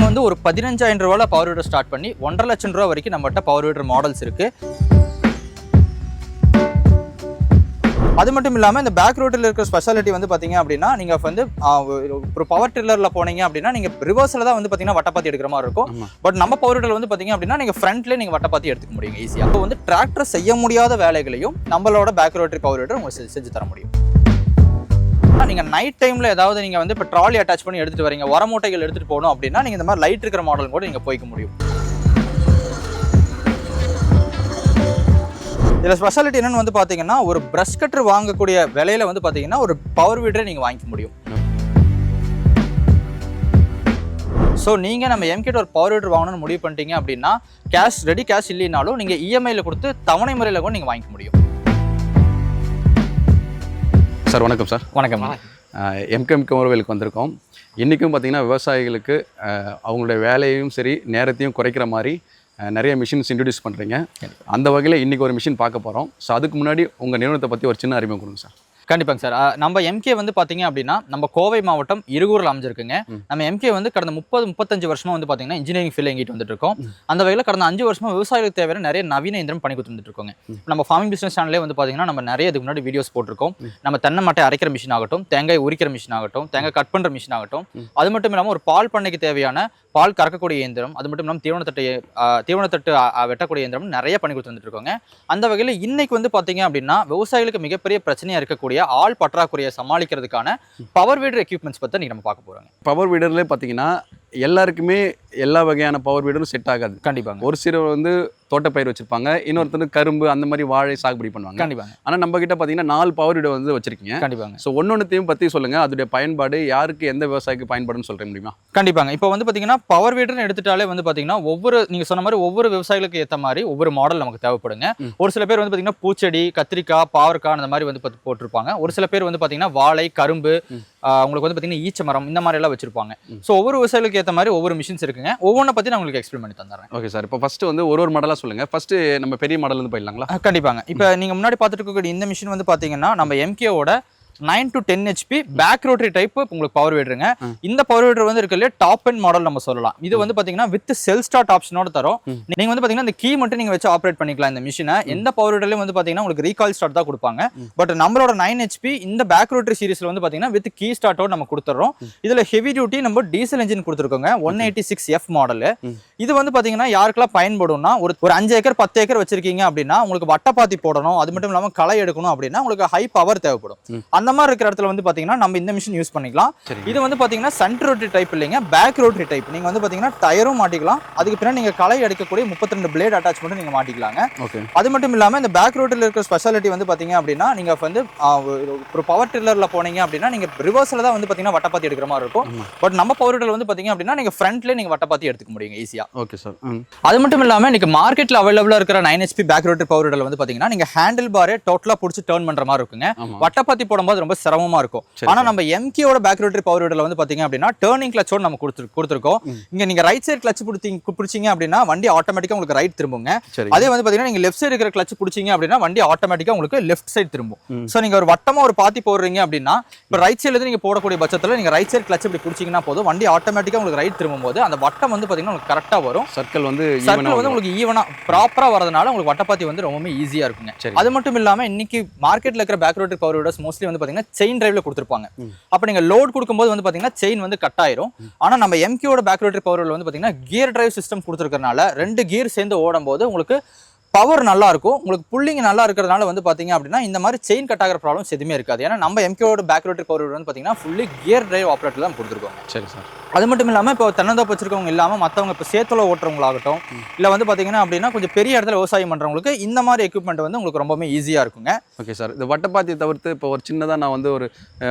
வந்து ஒரு 15,000 ரூபாயில பவர் வீடர் ஸ்டார்ட் பண்ணி 1,50,000 லட்சம் ரூபா வரைக்கும் நம்மகிட்ட பவர் வீடர் மாடல்ஸ் இருக்கு. அது மட்டும் இல்லாமல் இந்த பேக் ரோட்டில் இருக்கிற ஸ்பெஷாலிட்டி வந்து பார்த்தீங்க அப்படின்னா நீங்கள் வந்து ஒரு பவர் டில்லரில் போனீங்க அப்படின்னா நீங்கள் ரிவர்ஸில் தான் வந்து பார்த்தீங்கன்னா வட்டப்பாத்தி எடுக்கிற மாதிரி இருக்கும். பட் நம்ம பவர் வீடர் வந்து பார்த்தீங்க அப்படின்னா நீங்கள் ஃப்ரண்ட்லேயே நீங்கள் வட்டப்பாத்தி எடுத்துக்க முடியும் ஈஸியாக. அப்போ வந்து டிராக்டர் செய்ய முடியாத வேலைகளையும் நம்மளோட பேக் ரோட்டரி பவர் வீடர் உங்களுக்கு செஞ்சு தர முடியும். நீங்கள் நைட் டைமில் ஏதாவது நீங்கள் வந்து இப்போ ட்ராலி அட்டாச் பண்ணி எடுத்துகிட்டு வரீங்க, உர மூட்டைகள் எடுத்துகிட்டு போகணும் அப்படின்னா நீங்கள் இந்த மாதிரி லைட் இருக்கிற மாடல் கூட நீங்கள் போய்க்க முடியும். இதில் ஸ்பெஷாலிட்டி என்னென்னு வந்து பார்த்தீங்கன்னா ஒரு ப்ரஷ் கட்டர் வாங்கக்கூடிய விலையில வந்து பார்த்தீங்கன்னா ஒரு பவர் வீடரை நீங்கள் வாங்கிக்க முடியும். ஸோ நீங்கள் நம்ம எம்கிட்ட ஒரு பவர் வீடர் வாங்கணும்னு முடிவு பண்ணிட்டீங்க அப்படின்னா ரெடி கேஷ் இல்லைனாலும் நீங்கள் இஎம்ஐயில் கொடுத்து தவணை முறையில் கூட நீங்கள் வாங்கிக்க முடியும். சார் வணக்கம் சார். வணக்கம். எம்கேஎம் குமரவேலுக்கு வந்திருக்கோம். இன்றைக்கும் பார்த்திங்கன்னா விவசாயிகளுக்கு அவங்களுடைய வேலையும் சரி நேரத்தையும் குறைக்கிற மாதிரி நிறைய மிஷின்ஸ் இன்ட்ரடியூஸ் பண்ணுறீங்க. அந்த வகையில் இன்றைக்கி ஒரு மிஷின் பார்க்க போகிறோம். ஸோ அதுக்கு முன்னாடி உங்கள் நிறுவனத்தை பற்றி ஒரு சின்ன அறிமுகம் கொடுங்க சார். கண்டிப்பாங்க சார். நம்ம எம்கே வந்து பார்த்தீங்க அப்படின்னா நம்ம கோவை மாவட்டம் இருகூரில் அமைஞ்சிருக்குங்க. நம்ம எம்கே வந்து கடந்த 30-35 வருஷமாக வந்து பார்த்தீங்கன்னா இன்ஜினியரிங் ஃபீல்டு எங்கிட்டு வந்துட்டு இருக்கோம். அந்த வகையில் கடந்த 5 வருஷமாக விவசாயிகளுக்கு தேவையான நிறைய நவீன இயந்திரம் பண்ணி கொடுத்துட்டு இருக்கோங்க. நம்ம ஃபார்மிங் பிஸ்னஸ் சேனலே வந்து பார்த்தீங்கன்னா நம்ம நிறைய இதுக்கு முன்னாடி வீடியோஸ் போட்டிருக்கோம். நம்ம தென்னை மட்டை அரைக்கிற மிஷின் ஆகட்டும், தேங்காய் உரிக்கிற மிஷின் ஆகட்டும், தேங்காய் கட் பண்ணுற மிஷின் ஆகட்டும், அது மட்டும் இல்லாமல் ஒரு பால் பண்ணைக்கு தேவையான பால் கறக்கக்கூடிய இயந்திரம், அது மட்டும் இல்லாமல் தீவனத்தட்டு வெட்டக்கூடிய இயந்திரம் நிறைய பண்ணி கொடுத்துட்டு இருக்கோங்க. அந்த வகையில் இன்னைக்கு வந்து பார்த்தீங்க அப்படின்னா விவசாயிகளுக்கு மிகப்பெரிய பிரச்சனையாக இருக்கக்கூடிய ஆள் பற்றாக்குறையை சமாளிக்கிறதுக்கான பவர் வீடர் எக்யூப்மெண்ட்ஸ் பற்றி நீங்கள் நம்ம பார்க்க போகிறோங்க. பவர் வீடர்லேயே பார்த்தீங்கன்னா எல்லாருக்குமே எல்லா வகையான பவர் வீடரும் செட் ஆகாது. கண்டிப்பாங்க. ஒரு சிலர் வந்து தோட்டப்பயிர் வச்சிருப்பாங்க, இன்னொருத்தர் கரும்பு அந்த மாதிரி வாழை சாகுபடி பண்ணுவாங்க. கண்டிப்பாங்க. ஆனால் நம்ம கிட்ட பார்த்தீங்கன்னா 4 பவர் வீடர் வந்து வச்சிருக்கீங்க. கண்டிப்பாங்க. ஸோ ஒன்னொன்னுத்தையும் பற்றி சொல்லுங்கள், அதோடைய பயன்பாடு யாருக்கு எந்த விவசாயிக்கு பயன்படுன்னு சொல்ல முடியுமா? கண்டிப்பாங்க. இப்போ வந்து பார்த்தீங்கன்னா பவர் வீடர்னு எடுத்துட்டாலே வந்து பார்த்தீங்கன்னா நீங்கள் சொன்ன மாதிரி ஒவ்வொரு விவசாயிகளுக்கு ஏற்ற மாதிரி ஒவ்வொரு மாடல் நமக்கு தேவைப்படுங்க. ஒரு சில பேர் வந்து பார்த்தீங்கன்னா பூச்செடி, கத்திரிக்காய், பாவற்காய் அந்த மாதிரி வந்து போட்டிருப்பாங்க. ஒரு சில பேர் வந்து பார்த்தீங்கன்னா வாழை, கரும்பு, உங்களுக்கு வந்து பார்த்தீங்கன்னா ஈச்ச மரம் இந்த மாதிரி எல்லாம் வச்சிருப்பாங்க. ஸோ ஒவ்வொரு விவசாயிகளுக்கு ஏற்ற மாதிரி ஒவ்வொரு மிஷின்ஸ் இருக்குங்க. ஒவ்வொன்றை பற்றி நான் உங்களுக்கு எக்ஸ்பிளைன் பண்ணி தந்துடுறேன். Okay sir. இப்போ ஃபர்ஸ்ட் வந்து ஒரு மாடலாக சொல்லுங்கள். ஃபர்ஸ்ட் நம்ம பெரிய மாடல் வந்து போயிடலாங்களா? கண்டிப்பாங்க. இப்போ நீங்கள் முன்னாடி பார்த்துட்டு இருக்கக்கூடிய இந்த மிஷின் வந்து பார்த்தீங்கன்னா நம்ம எம்கேவோட 9 to 10 HP back rotary type உங்களுக்கு பவர் வீடருங்க. இந்த பவர் வீடர் வந்து இருக்கல டாப் எண்ட் மாடல் நம்ம சொல்லலாம். இது வந்து பாத்தீங்கன்னா வித் செல் ஸ்டார்ட் ஆப்ஷனோட தரும். நீங்க வந்து பாத்தீங்கன்னா இந்த கீ மட்டும் நீங்க வச்சு ஆப்ரேட் பண்ணிக்கலாம் இந்த மிஷினை. எந்த பவர் வீடர்லயும் வந்து பாத்தீங்கன்னா உங்களுக்கு ரீகால் ஸ்டார்ட் தான் கொடுப்பாங்க. பட் நம்மளோட 9 HP இந்த பேக் ரோட்டரி சீரிஸ்ல வந்து பாத்தீங்கன்னா வித் கீ ஸ்டார்ட்டோட நம்ம கொடுத்துறோம். இதுல ஹெவி டியூட்டி நம்ம டீசல் இன்ஜின் கொடுத்துருக்கோங்க. 186F model. இது வந்து பாத்தீங்கன்னா யாருக்கெல்லாம் பயன்படும்னா ஒரு 5 ஏக்கர் 10 ஏக்கர் வச்சிருக்கீங்க அப்படின்னா உங்களுக்கு வட்டப்பாத்தி போடணும், அது மட்டும் இல்லாம களை எடுக்கணும் அப்படின்னா உங்களுக்கு ஹை பவர் தேவைப்படும். அந்த மாதிரி இருக்கிற இடத்துல வந்து பாத்தீங்கன்னா நம்ம இந்த மிஷின் யூஸ் பண்ணிக்கலாம். இது வந்து பாத்தீங்கன்னா சென்டர் ரோட்டரி டைப் இல்லைங்க, பேக் ரோட்டரி டைப். நீங்க வந்து பாத்தீங்கன்னா டயரும் மாட்டிக்கலாம், அதுக்கு பின்னாடி நீங்க களை எடுக்கக்கூடிய 32 பிளேட் அட்டாச்மெண்ட் நீங்க மாட்டிக்கலாங்க. அது மட்டும் இல்லாம இந்த பேக் ரோட்டரியில் இருக்கிற ஸ்பெஷாலிட்டி வந்து பாத்தீங்க அப்படின்னா நீங்க வந்து ஒரு பவர் டில்லர்ல போனீங்க அப்படின்னா நீங்க ரிவர்ஸ்ல தான் வந்து பாத்தீங்கன்னா வட்டப்பாத்தி எடுக்கிற மாதிரி இருக்கும். பட் நம்ம பவர் வீடர்ல வந்து பாத்தீங்க அப்படின்னா நீங்க ஃப்ரண்ட்ல நீங்க வட்டப்பாத்தி எடுத்துக்க முடியுங்க ஈஸியா. Okay sir. அது மட்டும் இல்லாம இன்னைக்கு மார்க்கெட்ல அவைலபிளா இருக்கிற 9 HP பேக் ரோட்டரி பவர் வீடர்ல வந்து பாத்தீங்கன்னா நீங்க ஹேண்டில் பாரே டோட்டலா புடிச்சு டர்ன் பண்ற மாதிரி இருக்குங்க. வட்டப்பாத்தி போடும்போது ரொம்ப சிரமமா இருக்கும். ஆனா நம்ம எம்கேயோட பேக் ரோட்டரி பவர் வீடர்ல வந்து பாத்தீங்க அப்படின்னா டர்னிங் கிளச்சோட நம்ம கொடுத்துருக்கோம். இங்க நீங்க ரைட் சைடு கிளட்ச் பிடிச்சீங்க அப்படின்னா வண்டி ஆட்டோமேட்டிக்கா உங்களுக்கு ரைட் திரும்புங்க. அதே வந்து பாத்தீங்கன்னா நீங்க லெஃப்ட் சைடு இருக்கிற கிளட்ச் பிடிச்சீங்க அப்படின்னா வண்டி ஆட்டோமேட்டிக்கா உங்களுக்கு லெஃப்ட் சைடு திரும்பும். சோ நீங்க ஒரு வட்டமா ஒரு பாத்தி போடுறீங்க அப்படின்னா இப்ப ரைட் சைடுல இருந்து நீங்க போடக்கூடிய பட்சத்துல நீங்க ரைட் சைடு கிளட்ச் இப்படி பிடிச்சீங்கன்னா போதும், வண்டி ஆட்டோமேட்டிக்கா உங்களுக்கு ரைட் திரும்பும் போது அந்த வட்டம் வந்து பாத்தீங்கன்னா உங்களுக்கு கரெக்டா வரும். சர்க்கிள் வந்து உங்களுக்கு ஈவனா ப்ராப்பரா வரதுனால உங்களுக்கு வட்டப்பாத்தி வந்து ரொம்ப ஈஸியா இருக்குங்க. அது மட்டும் இல்லாம இன்னைக்கு மார்க்கெட்ல இருக்கிற back rotary power weeders mostly வந்து பாத்தீங்கன்னா செயின் டிரைவ்ல கொடுத்துருப்பாங்க. அப்ப நீங்க லோட் கொடுக்கும்போது வந்து பாத்தீங்கன்னா செயின் வந்து கட் ஆயிரும். ஆனா நம்ம எம்கேயோட பேக் ரோட்டரி பவர் வீடர்ல வந்து பாத்தீங்கன்னா கியர் டிரைவ் சிஸ்டம் கொடுத்துருக்கறனால 2 கியர் சேர்ந்து ஓடும் போது உங்களுக்கு பவர் நல்லா இருக்கும். உங்களுக்கு புல்லிங் நல்லா இருக்கிறதுனால வந்து பாத்தீங்க அப்படின்னா இந்த மாதிரி செயின் கட் ஆகிற ப்ராப்ளம்ஸ் எதுவுமே இருக்காது. ஏன்னா நம்ம எம்கேவோட பேக் ரோட்டரி பவர் வீடர் வந்து பாத்தீங்கன்னா ஃபுல்லி கியர் டிரைவ் ஆப்ரேட்டர் தான் கொடுத்துருக்கோம். சரி சார். அது மட்டும் இல்லாமல் இப்போ தென்னந்தோப்பு வச்சிருக்கவங்க இல்லாமல் மற்றவங்க இப்போ சேத்துல ஓட்டுறவங்களாகட்டும் இல்லை வந்து பார்த்தீங்கன்னா அப்படின்னா கொஞ்சம் பெரிய இடத்துல விவசாயம் பண்ணுறவங்களுக்கு இந்த மாதிரி எக்யூப்மெண்ட் வந்து உங்களுக்கு ரொம்பவே ஈஸியாக இருக்குங்க. Okay sir. இந்த வட்டப்பாத்தியை தவிர்த்து இப்போ ஒரு சின்னதாக நான் வந்து ஒரு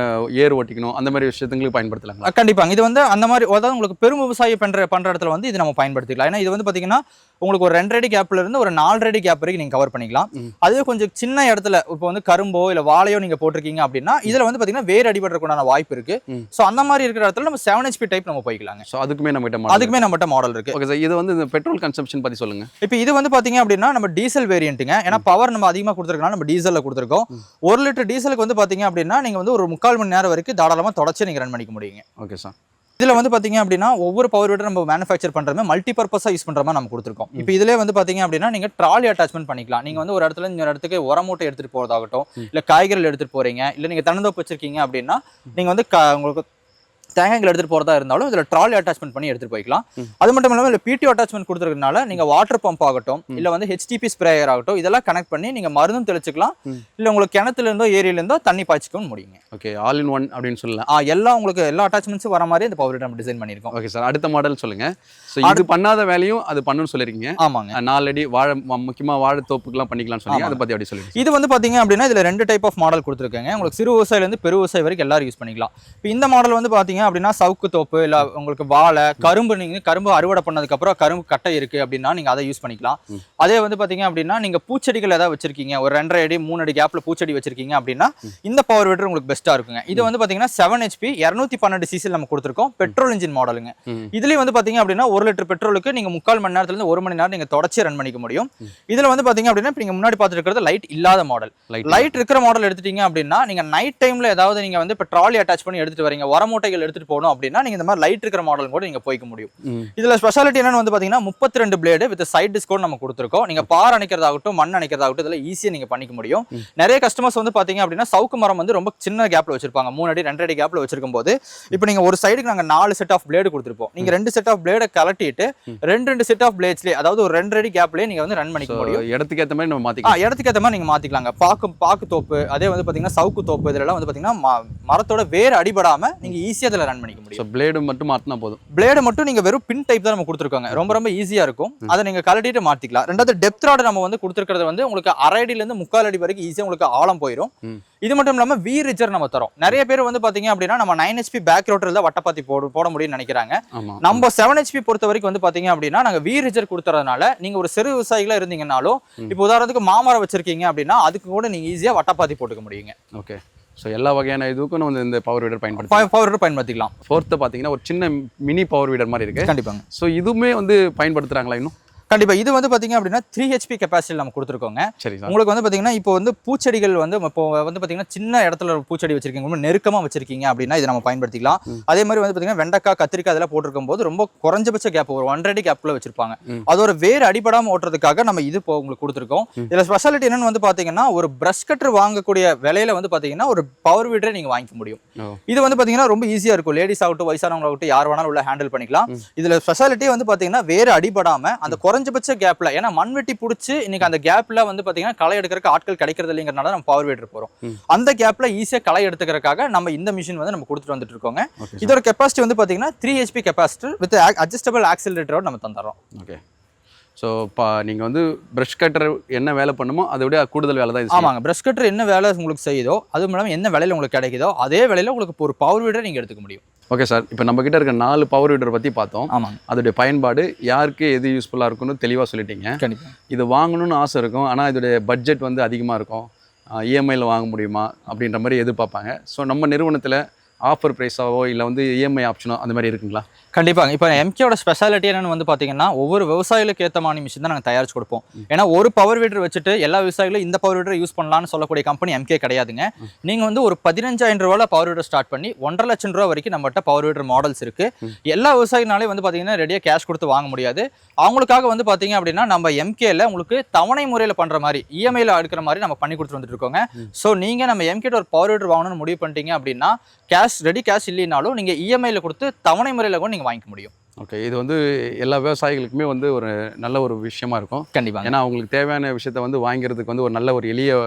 ஏர் ஓட்டிக்கணும் அந்த மாதிரி விஷயத்துங்களுக்கு பயன்படுத்தலாம். கண்டிப்பாங்க. இது வந்து அந்த மாதிரி அதாவது உங்களுக்கு பெரும் விவசாயம் பண்ணுற இடத்துல வந்து இது நம்ம பயன்படுத்திக்கலாம். ஏன்னா இது வந்து பார்த்தீங்கன்னா உங்களுக்கு ஒரு 2 அடி கேப்ல இருந்து ஒரு 4 அடி கேப் வரைக்கும் நீங்க கவர் பண்ணிக்கலாம். அதுவே கொஞ்சம் சின்ன இடத்துல இப்போ வந்து கரும்போ இல்ல வாழையோ நீங்க போட்டிருக்கீங்க அப்படின்னா இதுல வந்து பாத்தீங்கன்னா வேர் அடிபடுறதுக்கான வாய்ப்பு இருக்கு. சோ அந்த மாதிரி இருக்கிற இடத்துல நம்ம 7 HP டைப் நம்ம போய்க்கலாங்க. சோ அதுக்குமே நம்மகிட்ட மாடல் இருக்கு. Okay sir. இது வந்து இந்த பெட்ரோல் கன்சம்ப்ஷன் பத்தி சொல்லுங்க. இப்போ இது வந்து பாத்தீங்க அப்படின்னா நம்ம டீசல் வேரியன்ட்டுங்க. ஏன்னா பவர் நம்ம அதிகமா கொடுத்துருக்கனால நம்ம டீசல்ல கொடுத்துருக்கோம். 1 லிட்டர் டீசலுக்கு வந்து பாத்தீங்க அப்படின்னா நீங்க வந்து ஒரு 3/4 மணி நேரம் வரைக்கும் தாராளமா தொடச்சு நீங்க ரன் பண்ணிக்க முடியுங்க. Okay sir. இதுல வந்து பாத்தீங்க அப்படின்னா ஒவ்வொரு பவர் வீடர் நம்ம மேனுஃபேக்சர் பண்றதுமே மல்டி பர்பஸா யூஸ் பண்ற மாதிரி நம்ம கொடுத்துருக்கோம். இப்போ இதுல வந்து பாத்தீங்க அப்படின்னா நீங்க ட்ராலி அட்டாச்மெண்ட் பண்ணிக்கலாம். நீங்க வந்து ஒரு இடத்துல இருந்து இன்னொரு இடத்துக்கு உரமூட்டை எடுத்துட்டு போறதாகட்டும், இல்ல காய்கறிகள் எடுத்துட்டு போறீங்க, இல்ல நீங்க தென்னந்தோப்பு வச்சிருக்கீங்க அப்படின்னா நீங்க வந்து உங்களுக்கு தேங்காய்கள் எடுத்துட்டு போறதா இருந்தாலும் இதுல ட்ராலி அட்டாச்மெண்ட் பண்ணி எடுத்துட்டு போய்க்கலாம். அது மட்டும் இல்லாமல் இல்ல பிடிஓ அட்டாச்மெண்ட் கொடுத்துருக்கனால நீங்க வாட்டர் பம்ப் ஆகட்டும், இல்ல வந்து ஹெச்டிபி ஸ்ப்ரேயர் ஆகட்டும், இதெல்லாம் கனெக்ட் பண்ணி நீங்க மருந்தும் தெளிச்சுக்கலாம், இல்ல உங்களுக்கு கிணத்துல இருந்தோ ஏரியில இருந்தோ தண்ணி பாய்ச்சிக்கவும் முடியுங்க. ஓகே, ஆல் இன் ஒன் அப்படின்னு சொல்லலாம். எல்லாம் உங்களுக்கு எல்லா அட்டாச்மெண்ட்ஸும் வர மாதிரி இந்த பவர் வீடர் நம்ம டிசைன் பண்ணிருக்கோம். ஓகே சார், அடுத்த மாடல் சொல்லுங்க. ஸோ இது பண்ணாத வேலையும் அது பண்ணணும்னு சொல்லிருக்கீங்க. ஆமாங்க, 4 அடி வாழை, முக்கியமா வாழை தோப்புக்குலாம் பண்ணிக்கலாம்னு சொன்னீங்க. அதை பத்தி அப்படி சொல்லுங்க. இது வந்து பாத்தீங்க அப்படின்னா இதுல 2 டைப் ஆஃப் மாடல் கொடுத்துருக்காங்க. உங்களுக்கு சிறு விவசாயில இருந்து பெரு விவசாயி வரைக்கும் எல்லாரும் யூஸ் பண்ணிக்கலாம். இப்போ இந்த மாடல் வந்து பாத்தீங்க அப்படின்னா சவுக்கு தோப்பு, இல்ல உங்களுக்கு வாழை, கரும்பு, நீங்க கரும்பு அறுவடை பண்ணதுக்கு அப்புறம் கரும்பு கட்டை இருக்கு அப்படின்னா நீங்க அதை யூஸ் பண்ணிக்கலாம். அதே வந்து பாத்தீங்க அப்படின்னா நீங்க பூச்செடிகள் ஏதாவது வச்சிருக்கீங்க, ஒரு 2.5 அடி 3 அடி கேப்ல பூச்செடி வச்சிருக்கீங்க அப்படின்னா இந்த பவர் வீடர் உங்களுக்கு பெஸ்ட்டா இருக்குங்க. இது வந்து பாத்தீங்கன்னா 7 HP 212 cc நம்ம கொடுத்துருக்கோம். பெட்ரோல் இன்ஜின் மாடலுங்க. இதுலயும் வந்து பாத்தீங்க அப்படின்னா 1 லிட்டர் பெட்ரோலுக்கு நீங்க 3/4 மணி நேரத்துல இருந்து 1 மணி நேரம் நீங்க தொடர்ச்சி ரன் பண்ணிக்க முடியும். இதுல வந்து பாத்தீங்க அப்படின்னா நீங்க முன்னாடி பார்த்துட்டு இருக்கிறது லைட் இல்லாத மாடல். லைட் இருக்கிற மாடல் எடுத்துட்டீங்க அப்படின்னா நீங்க நைட் டைம்ல ஏதாவது நீங்க வந்து இப்ப ட்ராலி அட்டாச் பண்ணி எடுத்துட்டு வரீங்க, உரமூட்டைகள் எடுத்துட்டு போகணும் அப்படின்னா நீங்க இந்த மாதிரி லைட் இருக்கிற மாடல் கூட நீங்க போய்க்க முடியும். இதுல ஸ்பெஷாலிட்டி என்னன்னு வந்து பாத்தீங்கன்னா 32 பிளேடு வித் சைட் டிஸ்கோட் நம்ம கொடுத்துருக்கோம். நீங்க பார் அணைக்கிறதாகட்டும், மண் அணைக்கிறதாகட்டும் இதுல ஈஸியா நீங்க பண்ணிக்க முடியும். நிறைய கஸ்டமர்ஸ் வந்து பாத்தீங்க அப்படின்னா சவுக்கு மரம் வந்து ரொம்ப சின்ன கேப்ல வச்சிருப்பாங்க, 3 அடி 2 அடி கேப்ல வச்சிருக்கும் போது இப்போ நீங்க ஒரு சைடுக்கு நாங்க 4 செட் ஆஃப் பிளேடு கொடுத்துருப்போம். நீங்க 2 செட் ஆஃப் பிளேட கலட்டிட்டு 2 செட் ஆஃப் பிளேட்ஸ்லயே, அதாவது ஒரு 2 அடி கேப்லயே நீங்க வந்து ரன் பண்ணிக்க முடியும். இடத்துக்கு ஏத்த மாதிரி நம்ம மாத்திக்கலாம். இடத்துக்கு ஏத்த மாதிரி நீங்க மாத்திக்கலாங்க. பாக்கு தோப்பு, அதே வந்து பாத்தீங்கன்னா சவுக்கு தோப்பு, இதெல்லாம் வந்து பாத்தீங்கன்னா மரத்தோட வேர் அடிபடாம நீங்க ஈஸியா இதுல ரன் பண்ணிக்க முடியும். பிளேடு மட்டும் மாத்தினா போதும். பிளேடு மட்டும் நீங்க வெறும் பின் டைப் தான் நம்ம கொடுத்துருக்கோங்க. ரொம்ப ஈஸியா இருக்கும். அதை நீங்க கலட்டிட்டு மாத்திக்கலாம். ரெண்டாவது டெப்த் ராட் நம்ம வந்து கொடுத்துருக்கிறது வந்து உங்களுக்கு 1/2 அடியில இருந்து 3/4 அடி வரைக்கும் ஈஸியா உங்களுக்கு ஆழம் போயிடும். இது மட்டும் இல்லாம வி ரிஜர் நம்ம தரோம். நிறைய பேர் வந்து பாத்தீங்க அப்படின்னா நம்ம 9 HP பேக் ரோட்டர் தான் வட்டப்பாத்தி போட முடியும்னு நினைக்கிறாங்க. நம்ம 7 HP பொறுத்த வரைக்கும் வந்து பாத்தீங்க அப்படின்னா நாங்க வி ரிஜர் கொடுத்துறதுனால நீங்க ஒரு சிறு விவசாயிகளா இருந்தீங்கன்னாலும் இப்போ உதாரணத்துக்கு மாமரம் வச்சிருக்கீங்க அப்படின்னா அதுக்கு கூட நீங்க ஈஸியா வட்டப்பாத்தி போட்டுக்க முடியுங்க. ஓகே, ஸோ எல்லா வகையான இதுக்கும் வந்து இந்த பவர் வீடர் பயன்படுத்திக்கலாம். ஃபோர்த்து பார்த்தீங்கன்னா ஒரு சின்ன மினி பவர் வீடர் மாதிரி இருக்கு. கண்டிப்பாங்க. ஸோ இதுவுமே வந்து பயன்படுத்துறாங்களா இன்னும்? கண்டிப்பா. இது வந்து பாத்தீங்க அப்படின்னா 3 HP கெப்பாசிட்டி நம்ம கொடுத்துருக்கோங்க. உங்களுக்கு வந்து பாத்தீங்கன்னா இப்போ வந்து பூச்செடிகள் வந்து இப்போ வந்து பாத்தீங்கன்னா சின்ன இடத்துல பூச்செடி வச்சிருக்கீங்க, ரொம்ப நெருக்கமா வச்சிருக்கீங்க அப்படின்னா இதை நம்ம பயன்படுத்திக்கலாம். அதே மாதிரி வந்து பாத்தீங்கன்னா வெண்டைக்காய், கத்திரிக்காய் அதெல்லாம் போட்டிருக்கும் போது ரொம்ப குறைஞ்சபட்ச கேப், ஒரு 1.5 அடி கேப்ல வச்சிருப்பாங்க. அதோட வேர் அடிபடாம ஓட்டுறதுக்காக நம்ம இது உங்களுக்கு கொடுத்துருக்கோம். இதுல ஸ்பெஷாலிட்டி என்னன்னு வந்து பாத்தீங்கன்னா ஒரு பிரஷ் கட்டர் வாங்கக்கூடிய விலையில வந்து பாத்தீங்கன்னா ஒரு பவர் வீடரை நீங்க வாங்கிக்க முடியும். இது வந்து பாத்தீங்கன்னா ரொம்ப ஈஸியா இருக்கும். லேடிஸ் ஆகட்டும், வயசானவங்களாகட்டும், யார் வேணாலும் உள்ள ஹேண்டில் பண்ணிக்கலாம். இதுல ஸ்பெஷாலிட்டி வந்து பாத்தீங்கன்னா வேர் அடிபடாம அந்த குறைஞ்சபட்ச கேப்ல, ஏன்னா மண்வெட்டி புடிச்சு இன்னைக்கு அந்த கேப்ல வந்து பாத்தீங்கன்னா களை எடுக்கிறதுக்கு ஆட்கள் கிடைக்கிறது இல்லைங்கிறனால நம்ம பவர் வீடர் போறோம். அந்த கேப்ல ஈஸியா களை எடுத்துக்கிறதுக்காக நம்ம இந்த மிஷின் வந்து நம்ம கொடுத்துட்டு வந்துட்டு இருக்கோங்க. இதோட கெப்பாசிட்டி வந்து பாத்தீங்கன்னா 3 HP கெப்பாசிட்டர் வித் அட்ஜஸ்டபிள் ஆக்சிலரேட்டரோட நம்ம தந்துறோம். ஓகே, ஸோ இப்போ நீங்கள் வந்து ப்ரஷ் கட்டர் என்ன வேலை பண்ணுமோ அதை விட கூடுதல் வேலை தான் இது. ஆமாங்க, ப்ரஷ் கட்டர் என்ன வேலை உங்களுக்கு செய்யுதோ அதுவும் இல்லாமல் என்ன வேலையில் உங்களுக்கு கிடைக்குதோ அதே வேலையில் உங்களுக்கு ஒரு பவர் வீடரை நீங்கள் எடுத்துக்க முடியும். ஓகே சார், இப்போ நம்ம கிட்ட இருக்க 4 பவர் வீடர் பற்றி பார்த்தோம். ஆமாங்க, அதோடைய பயன்பாடு யாருக்கு எது யூஸ்ஃபுல்லாக இருக்குன்னு தெளிவாக சொல்லிட்டீங்க. கண்டிப்பாக. இது வாங்கணும்னு ஆசை இருக்கும், ஆனால் இதோடைய பட்ஜெட் வந்து அதிகமாக இருக்கும், இஎம்ஐயில் வாங்க முடியுமா அப்படின்ற மாதிரி எதிர்பார்ப்பாங்க. ஸோ நம்ம நிறுவனத்தில் ஆஃபர் ப்ரைஸாவோ இல்லை வந்து இஎம்ஐ ஆப்ஷனோ அந்த மாதிரி இருக்குங்களா? கண்டிப்பாக. இப்போ எம்கேயோட ஸ்பெஷாலிட்டி என்னன்னு வந்து பார்த்தீங்கன்னா ஒவ்வொரு விவசாயிகளுக்கு ஏற்ற மாதிரி மிஷின் தான் நாங்கள் தயாரிச்சு கொடுப்போம். ஏன்னா ஒரு பவர் வீடர் வச்சுட்டு எல்லா விவசாயிகளும் இந்த பவர் வீடரை யூஸ் பண்ணலாம்னு சொல்லக்கூடிய கம்பெனி எம்கே கிடையாதுங்க. நீங்கள் வந்து ஒரு 15,000 ரூபாயில் பவர் வீடர் ஸ்டார்ட் பண்ணி 1.5 லட்சம் ரூபா வரைக்கும் நம்மகிட்ட பவர் வீடர் மாடல்ஸ் இருக்கு. எல்லா விவசாயினாலே வந்து பார்த்தீங்கன்னா ரெடியாக கேஷ் கொடுத்து வாங்க முடியாது. அவங்களுக்காக வந்து பார்த்தீங்க அப்படின்னா நம்ம எம்கேல உங்களுக்கு தவணை முறையில் பண்ணுற மாதிரி இஎம்ஐயில் எடுக்கிற மாதிரி நம்ம பண்ணி கொடுத்துட்டு வந்துட்டு இருக்கோங்க. ஸோ நீங்கள் நம்ம எம்கேட்ட ஒரு பவர் வீடர் வாங்கணும்னு முடிவு பண்ணிட்டீங்க அப்படின்னா ரெடி கேஷ் இல்லைனாலும் நீங்கள் இஎம்ஐயில் கொடுத்து தவணை முறையில் கூட நீங்கள் வாங்கிக்க முடியும். ஓகே, இது வந்து எல்லா விவசாயிகளுக்குமே வந்து ஒரு நல்ல ஒரு விஷயமா இருக்கும். கண்டிப்பாக. ஏன்னா அவங்களுக்கு தேவையான விஷயத்தை வந்து வாங்கிறதுக்கு வந்து ஒரு நல்ல ஒரு எளிய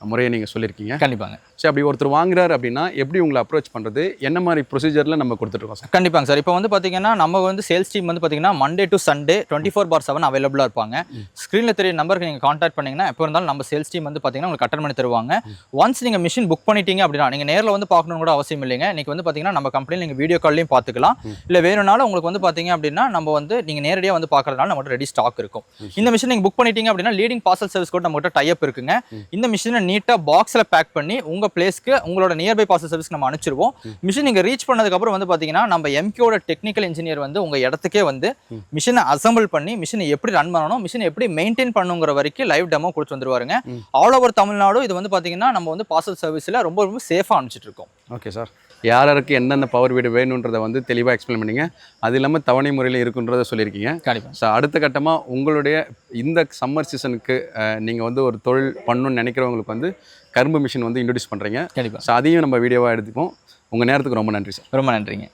முறையை நீங்கள் சொல்லியிருக்கீங்க. கண்டிப்பாங்க. சரி, அப்படி ஒருத்தர் வாங்குறாரு அப்படின்னா எப்படி உங்களை அப்ரோச் பண்ணுறது, என்ன மாதிரி ப்ரொசீஜரில் நம்ம கொடுத்துட்ருக்கோம் சார்? கண்டிப்பாங்க சார். இப்போ வந்து பார்த்தீங்கன்னா நம்ம வந்து சேல்ஸ் டீம் வந்து பார்த்தீங்கன்னா மண்டே டு சண்டே 24/7 அவைலபிளாக இருப்பாங்க. ஸ்க்ரீனில் தெரிய நம்பருக்கு நீங்கள் கான்டாக்ட் பண்ணிங்கன்னா எப்போ இருந்தாலும் நம்ம சேல்ஸ் டீம் வந்து பார்த்தீங்கன்னா உங்களுக்கு அட்டன் பண்ணி தருவாங்க. ஒன்ஸ் நீங்கள் மிஷின் புக் பண்ணிட்டீங்க அப்படின்னா நீங்கள் நேரில் வந்து பார்க்கணும்னு கூட அவசியம் இல்லைங்க. இன்றைக்கி வந்து பார்த்தீங்கன்னா நம்ம கம்பெனியில் நீங்கள் வீடியோ கால்லையும் பார்த்துக்கலாம். இல்லை வேணும்னாலும் உங்களுக்கு வந்து பார்த்தீங்க அப்படின்னா நம்ம வந்து நீங்கள் நேரடியாக வந்து பார்க்கறதுனால நம்மகிட்ட ரெடி ஸ்டாக் இருக்கும். இந்த மிஷின் நீங்கள் புக் பண்ணிட்டீங்க அப்படின்னா லீடிங் பார்சல் சர்வீஸ் கூட நம்மகிட்ட டைப் இருக்குங்க. இந்த மிஷினை நீட்டாக பாக்ஸில் பேக் பண்ணி உங்கள் பிளேஸ்க்கு உங்களோட நியர்பை பார்சல் சர்வீஸ் நம்ம அனுப்பிச்சிருவோம். மிஷின் நீங்கள் ரீச் பண்ணதுக்கப்புறம் வந்து பார்த்தீங்கன்னா நம்ம எம்கேயோட டெக்னிக்கல் இன்ஜினியர் வந்து உங்கள் இடத்துக்கே வந்து மிஷினை அசம்பிள் பண்ணி மிஷினை எப்படி ரன் பண்ணணும், மிஷினை எப்படி மெயின்டைன் பண்ணுங்கிற வரைக்கும் லைவ் டெமோ கொடுத்து வந்துருவாருங்க. ஆல் ஓவர் தமிழ்நாடு இது வந்து பார்த்தீங்கன்னா நம்ம வந்து பார்சல் சர்வீஸில் ரொம்ப ரொம்ப சேஃபாக அனுப்பிச்சிட்டு இருக்கோம். ஓகே சார், யாருக்கு என்னென்ன பவர் வீடு வேணுன்றதை வந்து தெளிவாக எக்ஸ்பிளைன் பண்ணீங்க. அது இல்லாமல் தவணை முறையில் இருக்குன்றதை சொல்லியிருக்கீங்க. கண்டிப்பா. ஸோ அடுத்த கட்டமாக உங்களுடைய இந்த சம்மர் சீசனுக்கு நீங்கள் வந்து ஒரு தொழில் பண்ணணும்னு நினைக்கிறவங்களுக்கு வந்து கரும்பு மிஷின் வந்து இன்ட்ரடியூஸ் பண்ணுறீங்க. கண்டிப்பா. ஸோ அதையும் நம்ம வீடியோவாக எடுத்துப்போம். உங்கள் நேரத்துக்கு ரொம்ப நன்றி சார். ரொம்ப நன்றிங்க.